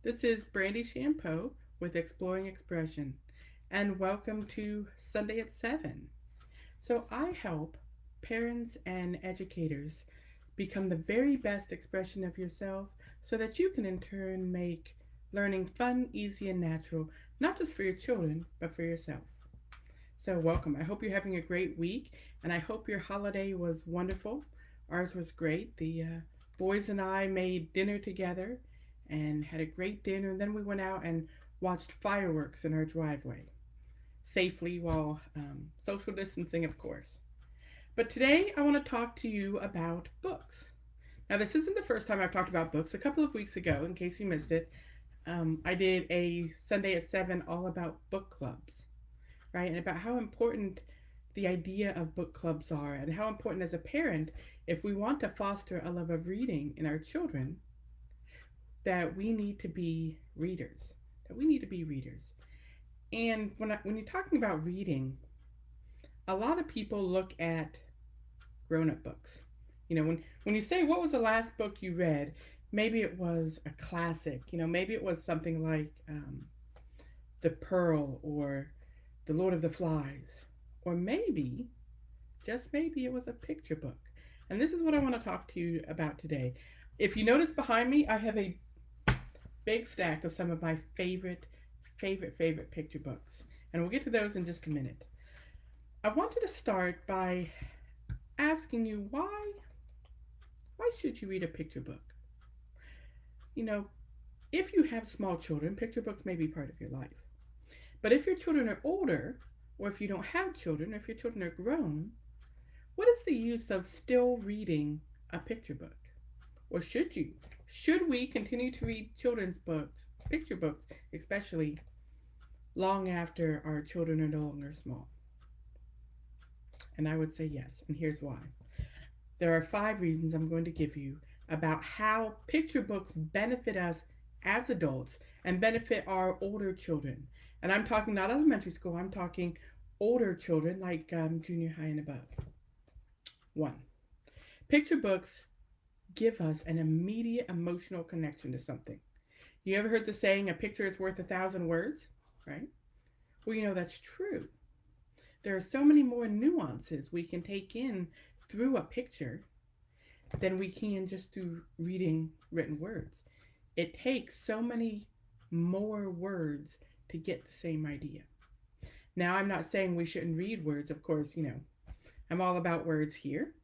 This is Brandy Shampoo with Exploring Expression, and welcome to Sunday at 7. So, I help parents and educators become the very best expression of yourself so that you can, in turn, make learning fun, easy, and natural, not just for your children, but for yourself. So, welcome. I hope you're having a great week, and I hope your holiday was wonderful. Ours was great. The boys and I made dinner together and had a great dinner, and then we went out and watched fireworks in our driveway safely while social distancing, of course. But today I want to talk to you about books. Now, this isn't the first time I've talked about books. A couple of weeks ago, in case you missed it, I did a Sunday at 7 all about book clubs, right? And about how important the idea of book clubs are, and how important as a parent, if we want to foster a love of reading in our children, that we need to be readers. That we need to be readers. And when you're talking about reading, a lot of people look at grown-up books. When you say what was the last book you read, maybe it was a classic. Maybe it was something like The Pearl or The Lord of the Flies, or maybe, just maybe, it was a picture book. And this is what I want to talk to you about today. If you notice behind me, I have a big stack of some of my favorite picture books. And we'll get to those in just a minute. I wanted to start by asking you why should you read a picture book? You know, if you have small children, picture books may be part of your life. But if your children are older, or if you don't have children, or if your children are grown, what is the use of still reading a picture book? Or should you? Should we continue to read children's books, picture books, especially long after our children are no longer small? And I would say yes, and here's why. There are 5 reasons I'm going to give you about how picture books benefit us as adults and benefit our older children. And I'm talking not elementary school, I'm talking older children like junior high and above. 1. Picture books give us an immediate emotional connection to something. You ever heard the saying, a picture is worth 1,000 words, right? Well, that's true. There are so many more nuances we can take in through a picture than we can just through reading written words. It takes so many more words to get the same idea. Now, I'm not saying we shouldn't read words, of course, I'm all about words here.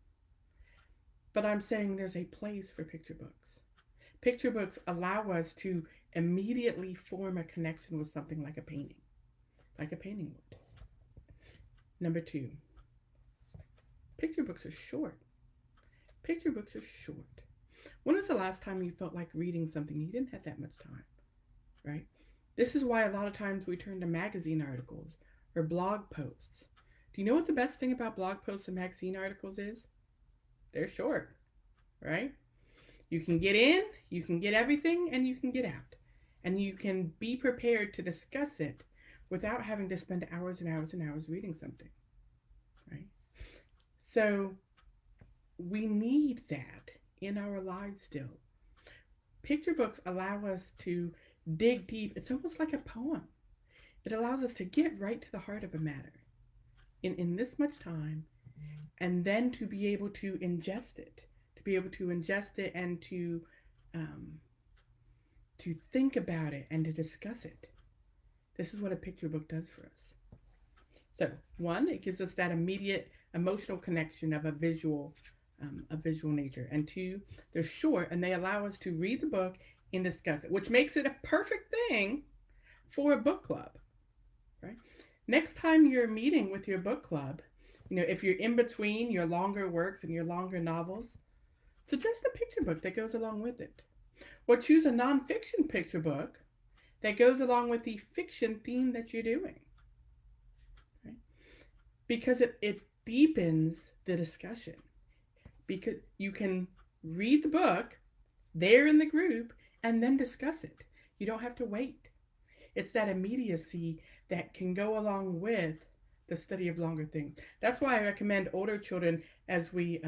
But I'm saying there's a place for picture books. Picture books allow us to immediately form a connection with something like a painting would. Number 2, picture books are short. Picture books are short. When was the last time you felt like reading something you didn't have that much time, right? This is why a lot of times we turn to magazine articles or blog posts. Do you know what the best thing about blog posts and magazine articles is? They're short, right? You can get in, you can get everything, and you can get out. And you can be prepared to discuss it without having to spend hours and hours and hours reading something, right? So we need that in our lives still. Picture books allow us to dig deep. It's almost like a poem. It allows us to get right to the heart of a matter in this much time, and then to be able to ingest it, and to think about it and to discuss it. This is what a picture book does for us. So, 1, it gives us that immediate emotional connection of a visual nature, and 2, they're short and they allow us to read the book and discuss it, which makes it a perfect thing for a book club, right? Next time you're meeting with your book club, if you're in between your longer works and your longer novels, suggest a picture book that goes along with it. Or choose a nonfiction picture book that goes along with the fiction theme that you're doing. Right? Because it deepens the discussion. Because you can read the book there in the group and then discuss it. You don't have to wait. It's that immediacy that can go along with the study of longer things. That's why I recommend older children, as we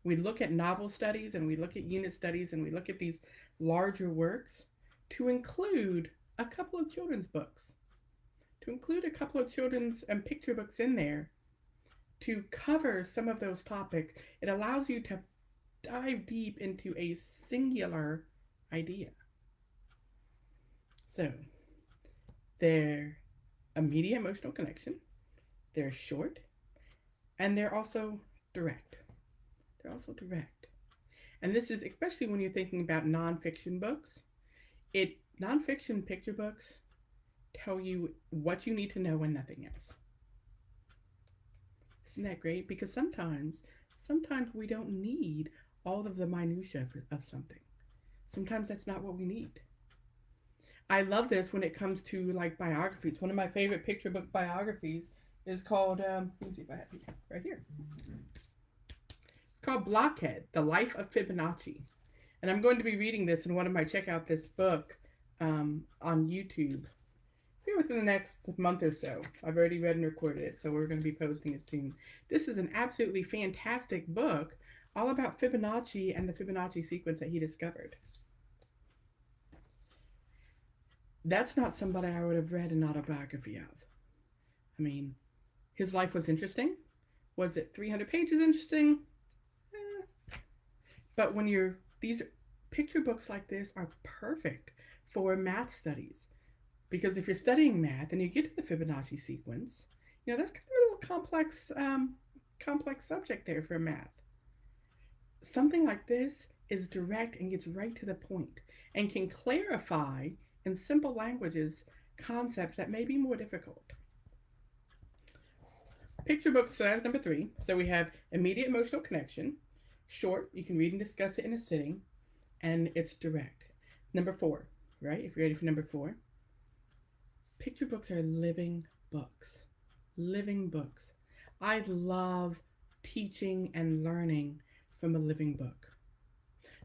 look at novel studies and we look at unit studies and we look at these larger works, to include a couple of children's books, to include a couple of children's and picture books in there to cover some of those topics. It allows you to dive deep into a singular idea. So, they're immediate emotional connection, they're short, and they're also direct. They're also direct. And this is especially when you're thinking about nonfiction books. Nonfiction picture books tell you what you need to know and nothing else. Isn't that great? Because sometimes we don't need all of the minutia of something. Sometimes that's not what we need. I love this when it comes to like biographies. One of my favorite picture book biographies is called, let me see if I have it right here. It's called Blockhead, The Life of Fibonacci. And I'm going to be reading this in one of my check out this book on YouTube here within the next month or so. I've already read and recorded it, so we're going to be posting it soon. This is an absolutely fantastic book all about Fibonacci and the Fibonacci sequence that he discovered. That's not somebody I would have read an autobiography of. I mean, his life was interesting. Was it 300 pages interesting? But these picture books like this are perfect for math studies. Because if you're studying math and you get to the Fibonacci sequence, that's kind of a little complex subject there for math. Something like this is direct and gets right to the point and can clarify in simple languages concepts that may be more difficult. Picture book size number 3. So we have immediate emotional connection, short, you can read and discuss it in a sitting, and it's direct. Number 4, right? If you're ready for number 4. Picture books are living books. Living books. I love teaching and learning from a living book.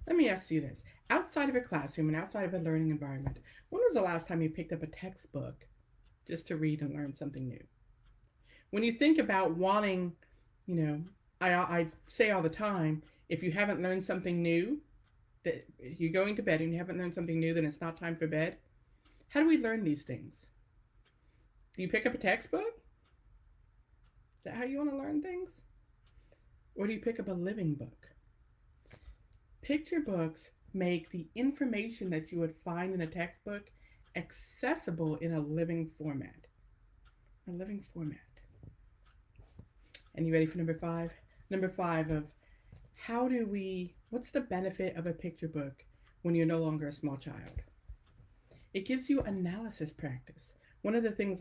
Let me ask you this. Outside of a classroom and outside of a learning environment, when was the last time you picked up a textbook just to read and learn something new? When you think about wanting, I say all the time, if you haven't learned something new, that you're going to bed and you haven't learned something new, then it's not time for bed. How do we learn these things? Do you pick up a textbook? Is that how you want to learn things? Or do you pick up a living book? Picture books make the information that you would find in a textbook accessible in a living format. A living format. And you ready for number 5? Number 5 of what's the benefit of a picture book when you're no longer a small child? It gives you analysis practice. One of the things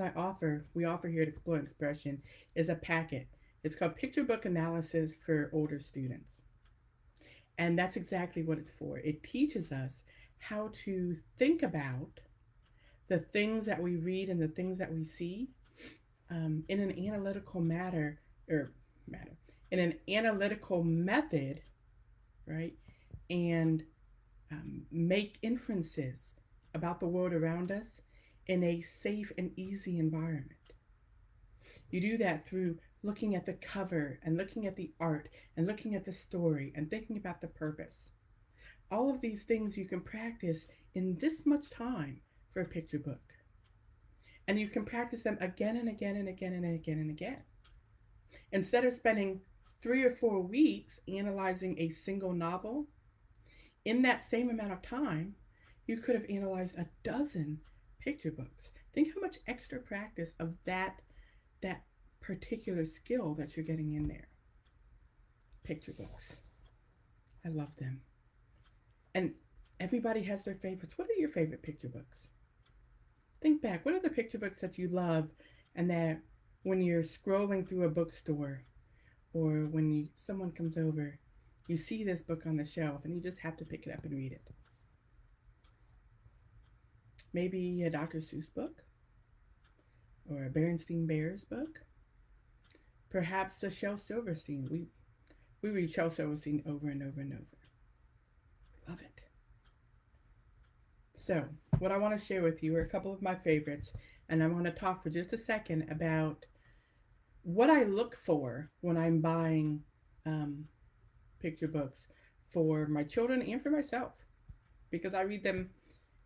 we offer here at Exploring Expression is a packet. It's called Picture Book Analysis for older students. And that's exactly what it's for. It teaches us how to think about the things that we read and the things that we see in an analytical in an analytical method, right? And make inferences about the world around us in a safe and easy environment. You do that through looking at the cover and looking at the art and looking at the story and thinking about the purpose. All of these things you can practice in this much time for a picture book. And you can practice them again and again and again and again and again. Instead of spending 3 or 4 weeks analyzing a single novel, in that same amount of time, you could have analyzed a dozen picture books. Think how much extra practice of that particular skill that you're getting in there. Picture books. I love them. And everybody has their favorites. What are your favorite picture books? Think back. What are the picture books that you love and that when you're scrolling through a bookstore or when someone comes over, you see this book on the shelf and you just have to pick it up and read it? Maybe a Dr. Seuss book or a Berenstain Bears book. Perhaps a Shel Silverstein. We read Shel Silverstein over and over and over. Love it. So, what I want to share with you are a couple of my favorites, and I want to talk for just a second about what I look for when I'm buying picture books for my children and for myself, because I read them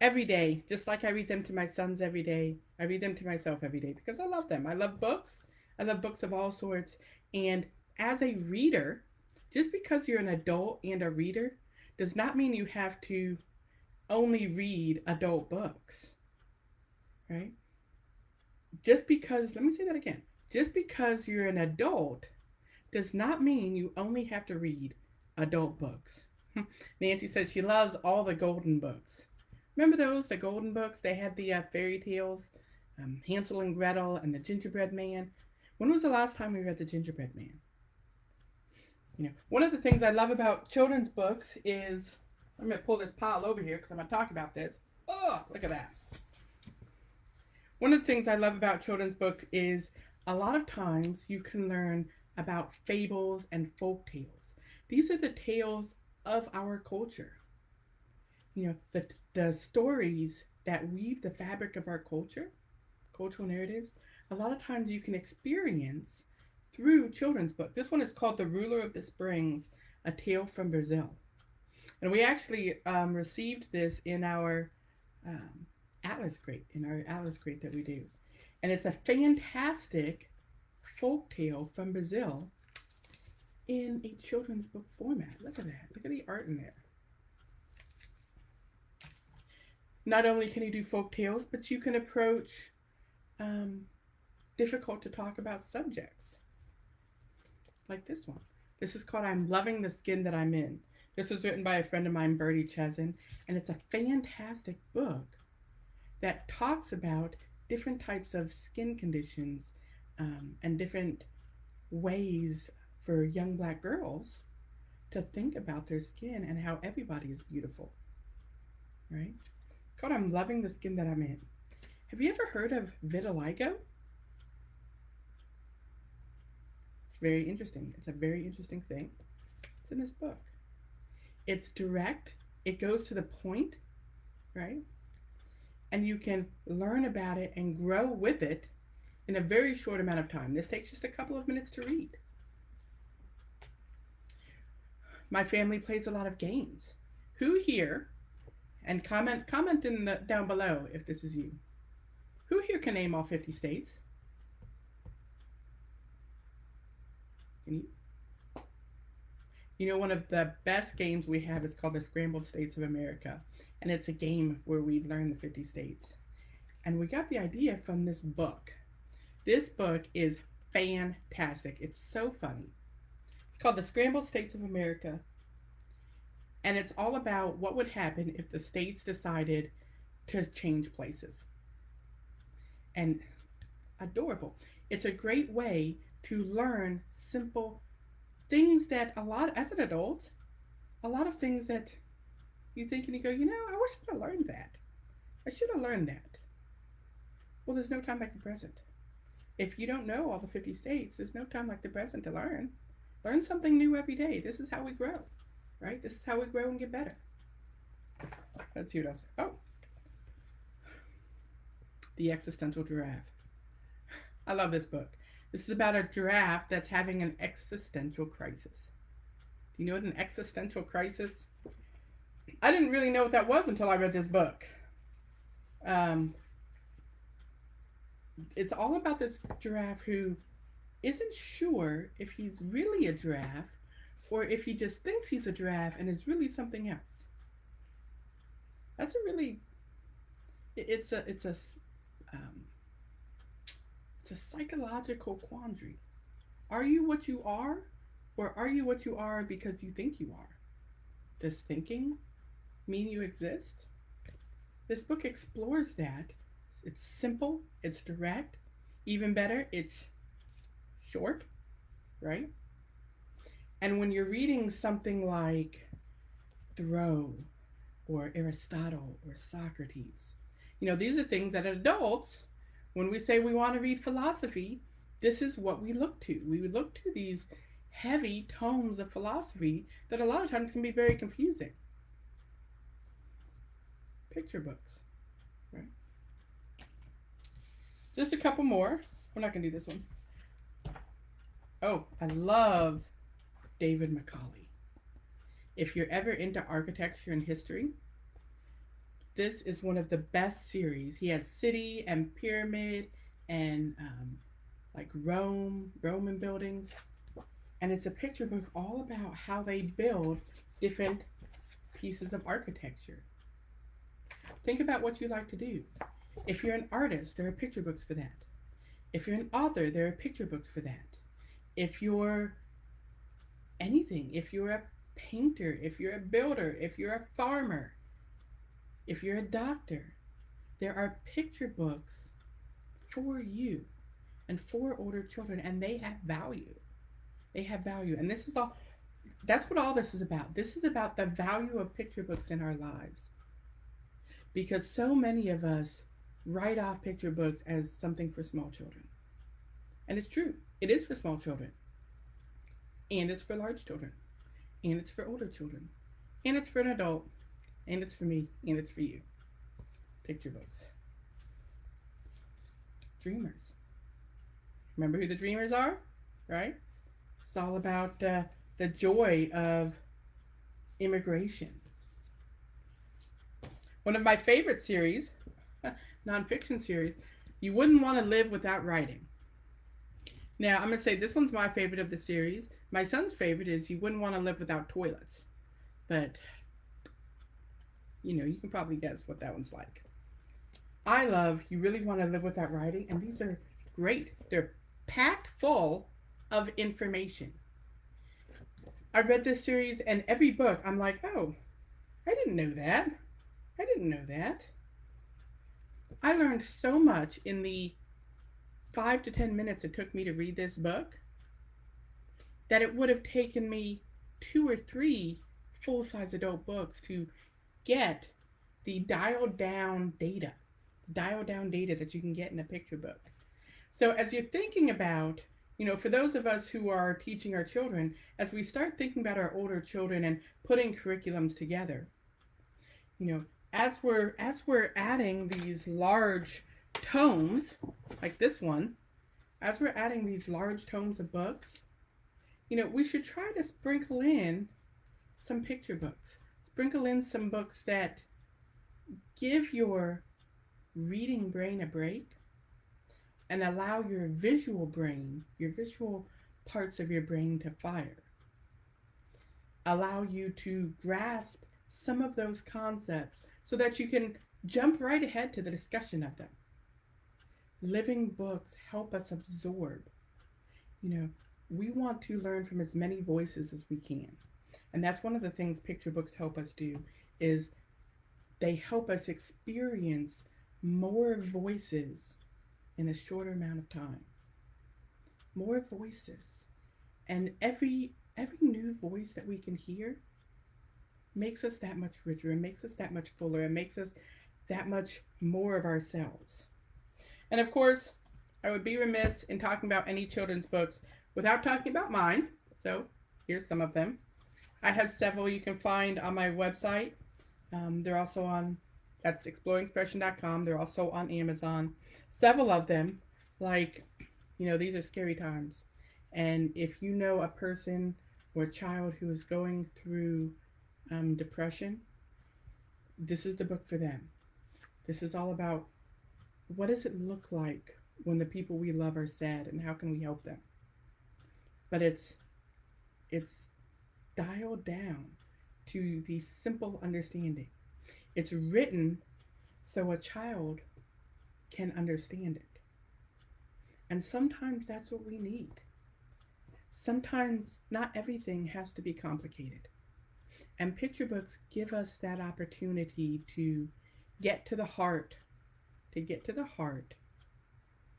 every day, just like I read them to my sons every day. I read them to myself every day because I love them. I love books. I love books of all sorts. And as a reader, just because you're an adult and a reader does not mean you have to only read adult books, right? Just because, let me say that again. Just because you're an adult does not mean you only have to read adult books. Nancy says she loves all the golden books. Remember those, the golden books? They had the fairy tales, Hansel and Gretel, and the Gingerbread Man. When was the last time we read the Gingerbread Man? You know, one of the things I love about children's books is, I'm going to pull this pile over here because I'm going to talk about this. Oh, look at that. One of the things I love about children's books is a lot of times you can learn about fables and folk tales. These are the tales of our culture. You know, the stories that weave the fabric of our culture, cultural narratives, a lot of times you can experience through children's book. This one is called The Ruler of the Springs, A Tale from Brazil. And we actually received this in our Atlas Crate, that we do. And it's a fantastic folk tale from Brazil in a children's book format. Look at that. Look at the art in there. Not only can you do folk tales, but you can approach difficult to talk about subjects. Like this one. This is called I'm Loving the Skin That I'm In. This was written by a friend of mine, Bertie Chesson, and it's a fantastic book that talks about different types of skin conditions and different ways for young Black girls to think about their skin and how everybody is beautiful, right? Called I'm Loving the Skin That I'm In. Have you ever heard of vitiligo? It's very interesting. It's a very interesting thing. It's in this book. It's direct. It goes to the point, right? And you can learn about it and grow with it in a very short amount of time. This takes just a couple of minutes to read. My family plays a lot of games. Who here, and comment in the down below if this is you. Who here can name all 50 states? Can you? You know, one of the best games we have is called the Scrambled States of America. And it's a game where we learn the 50 states. And we got the idea from this book. This book is fantastic. It's so funny. It's called the Scrambled States of America. And it's all about what would happen if the states decided to change places. And adorable. It's a great way to learn simple things that as an adult, a lot of things that you think and you go, you know, I wish I'd have learned that. I should have learned that. Well, there's no time like the present. If you don't know all the 50 states, there's no time like the present to learn. Learn something new every day. This is how we grow, right? This is how we grow and get better. Let's see what else. Oh, The Existential Giraffe. I love this book. This is about a giraffe that's having an existential crisis. Do you know what an existential crisis? I didn't really know what that was until I read this book. It's all about this giraffe who isn't sure if he's really a giraffe or if he just thinks he's a giraffe and is really something else. That's a really, it's a psychological quandary. Are you what you are, or are you what you are because you think you are? Does thinking mean you exist? This book explores that. It's simple, it's direct, even better, it's short, right? And when you're reading something like Thoreau or Aristotle or Socrates, you know, these are things that adults, when we say we want to read philosophy, this is what we look to. We would look to these heavy tomes of philosophy that a lot of times can be very confusing. Picture books, right? Just a couple more. We're not going to do this one. Oh, I love David Macaulay. If you're ever into architecture and history, This is one of the best series. He has city and pyramid and like Roman buildings. And it's a picture book all about how they build different pieces of architecture. Think about what you like to do. If you're an artist, there are picture books for that. If you're an author, there are picture books for that. If you're anything, if you're a painter, if you're a builder, if you're a farmer, if you're a doctor, there are picture books for you and for older children, and they have value. They have value. And this is all, that's what all this is about. This is about the value of picture books in our lives. Because so many of us write off picture books as something for small children. And it's true. It is for small children. And it's for large children. And it's for older children. And it's for an adult. And it's for me. And it's for you. Picture books. Dreamers. Remember who the dreamers are? Right? It's all about the joy of immigration. One of my favorite series, nonfiction series, You Wouldn't Want to Live Without Writing. Now, I'm going to say this one's my favorite of the series. My son's favorite is You Wouldn't Want to Live Without Toilets. But, you can probably guess what that one's like. I love You Really Want to Live Without Writing, and these are great. They're packed full of information. I read this series, and every book, I'm like, oh, I didn't know that. I didn't know that. I learned so much in the 5 to 10 minutes it took me to read this book that it would have taken me 2 or 3 full-size adult books to get the dialed down data that you can get in a picture book. So as you're thinking about, for those of us who are teaching our children, as we start thinking about our older children and putting curriculums together, as we're adding these large tomes, like this one, as we're adding these large tomes of books, we should try to sprinkle in some picture books. Sprinkle in some books that give your reading brain a break and allow your visual brain, your visual parts of your brain to fire. Allow you to grasp some of those concepts so that you can jump right ahead to the discussion of them. Living books help us absorb. We want to learn from as many voices as we can. And that's one of the things picture books help us do, is they help us experience more voices in a shorter amount of time. More voices. And every new voice that we can hear makes us that much richer, and makes us that much fuller, and makes us that much more of ourselves. And of course, I would be remiss in talking about any children's books without talking about mine. So here's some of them. I have several you can find on my website. They're also on, that's exploringexpression.com. They're also on Amazon. Several of them, like, these are scary times. And if you know a person or a child who is going through depression, this is the book for them. This is all about what does it look like when the people we love are sad, and how can we help them? But it's dialed down to the simple understanding. It's written so a child can understand it. And sometimes that's what we need. Sometimes not everything has to be complicated. And picture books give us that opportunity to get to the heart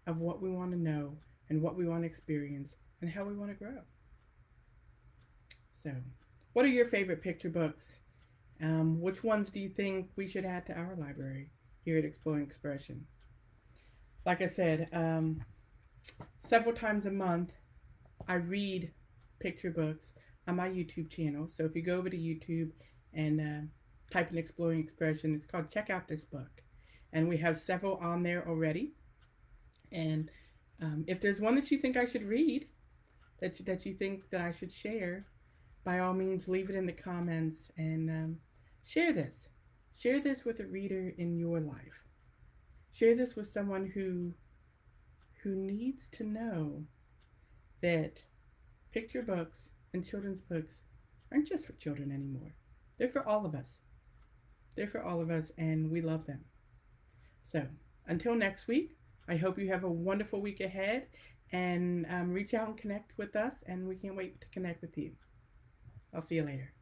of what we want to know and what we want to experience and how we want to grow. So, what are your favorite picture books? Which ones do you think we should add to our library here at Exploring Expression? Like I said, several times a month, I read picture books on my YouTube channel. So if you go over to YouTube and type in Exploring Expression, it's called Check Out This Book. And we have several on there already. And if there's one that you think I should read, that you think that I should share, by all means, leave it in the comments and share this. Share this with a reader in your life. Share this with someone who needs to know that picture books and children's books aren't just for children anymore. They're for all of us. They're for all of us, and we love them. So, until next week, I hope you have a wonderful week ahead, and reach out and connect with us, and we can't wait to connect with you. I'll see you later.